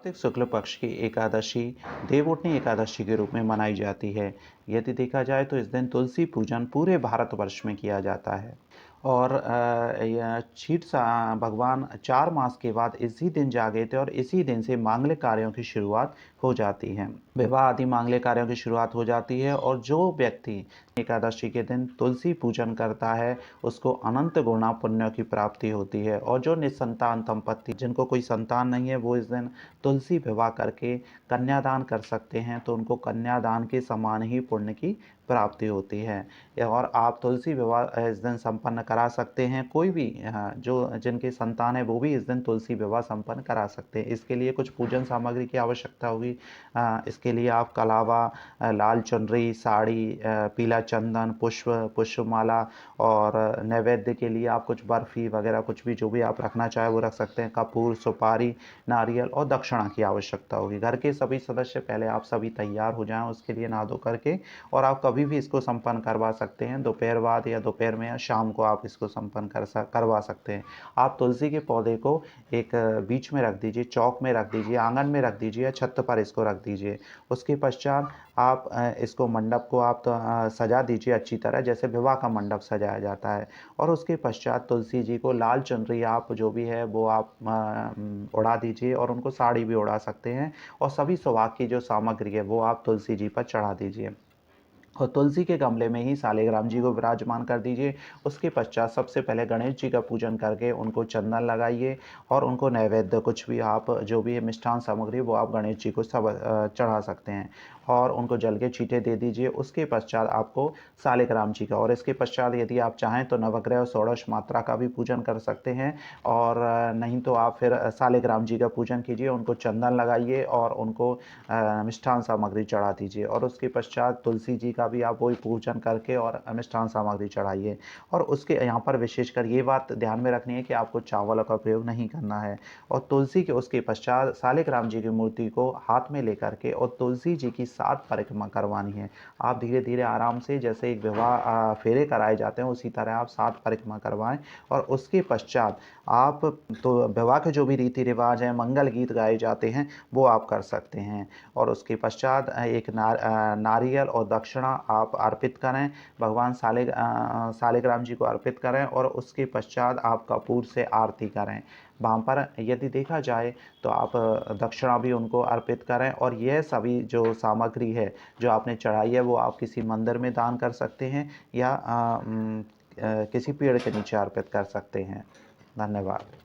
कार्तिक शुक्ल पक्ष की एकादशी देवउठनी एकादशी के रूप में मनाई जाती है। यदि देखा जाए तो इस दिन तुलसी पूजन पूरे भारतवर्ष में किया जाता है। और यह भगवान 4 मास के बाद इसी दिन जागे थे और इसी दिन से मांगलिक कार्यों की शुरुआत हो जाती है। विवाह आदि मांगलिक कार्यों की शुरुआत हो जाती है और जो व्यक्ति एकादशी के दिन तुलसी पूजन करता है उसको अनंत गुणा पुण्यों की प्राप्ति होती है। और जो निसंतान दंपत्ति जिनको कोई संतान नहीं है वो इस दिन तुलसी विवाह करके कन्यादान कर सकते हैं, तो उनको कन्यादान के समान ही पुण्य की प्राप्ति होती है। और आप तुलसी विवाह इस दिन संपन्न करा सकते हैं। कोई भी जो जिनके संतान है वो भी इस दिन तुलसी विवाह संपन्न करा सकते हैं। इसके लिए कुछ पूजन सामग्री की आवश्यकता होगी। इसके लिए आप कलावा, लाल चुनरी, साड़ी, पीला चंदन, पुष्पमाला और नैवेद्य के लिए आप कुछ बर्फ़ी वगैरह कुछ भी जो भी आप रखना चाहे वो रख सकते हैं। कपूर, सुपारी, नारियल और दक्षिणा की आवश्यकता होगी। घर के सभी सदस्य पहले आप सभी तैयार हो जाएं उसके लिए नहा धो करके, और आप कभी भी इसको संपन्न करवा सकते हैं। दोपहर बाद या दोपहर में या शाम को आप इसको संपन्न करवा सकते हैं। आप तुलसी के पौधे को एक बीच में रख दीजिए, चौक में रख दीजिए, आंगन में रख दीजिए या छत पर इसको रख दीजिए। उसके पश्चात आप इसको मंडप को आप सजा दीजिए अच्छी तरह, जैसे विवाह का मंडप सजाया जाता है। और उसके पश्चात तुलसी जी को लाल चुनरी आप जो भी है वो आप उड़ा दीजिए, और उनको साड़ी भी उड़ा सकते हैं। और सभी सुहाग की जो सामग्री है वो आप तुलसी जी पर चढ़ा दीजिए और तुलसी के गमले में ही सालिग्राम जी को विराजमान कर दीजिए। उसके पश्चात सबसे पहले गणेश जी का पूजन करके उनको चंदन लगाइए और उनको नैवेद्य कुछ भी आप जो भी है मिष्ठान सामग्री वो आप गणेश जी को सब चढ़ा सकते हैं और उनको जल के छींटे दे दीजिए। उसके पश्चात आपको सालिग्राम जी का, और इसके पश्चात यदि आप चाहें तो नवग्रह और षोडश मात्रा का भी पूजन कर सकते हैं। और नहीं तो आप फिर सालिग्राम जी का पूजन कीजिए, उनको चंदन लगाइए और उनको मिष्ठान सामग्री चढ़ा दीजिए। और उसके पश्चात तुलसी जी का भी आप वही पूजन करके और मिष्ठान सामग्री चढ़ाइए। और उसके यहाँ पर विशेषकर ये बात ध्यान में रखनी है कि आपको चावल का प्रयोग नहीं करना है। और तुलसी के उसके पश्चात सालिग्राम जी की मूर्ति को हाथ में लेकर के और तुलसी जी की 7 परिक्रमा करवानी है। आप धीरे धीरे आराम से, जैसे एक विवाह फेरे कराए जाते हैं उसी तरह आप 7 परिक्रमा करवाएं। और उसके पश्चात आप तो विवाह के जो भी रीति रिवाज हैं, मंगल गीत गाए जाते हैं वो आप कर सकते हैं। और उसके पश्चात एक नारियल और दक्षिणा आप अर्पित करें, भगवान सालिग्राम जी को अर्पित करें। और उसके पश्चात आप कपूर से आरती करें। वहाँ पर यदि देखा जाए तो आप दक्षिणा भी उनको अर्पित करें। और यह सभी जो सामग्री है जो आपने चढ़ाई है वो आप किसी मंदिर में दान कर सकते हैं या किसी पेड़ के नीचे अर्पित कर सकते हैं। धन्यवाद।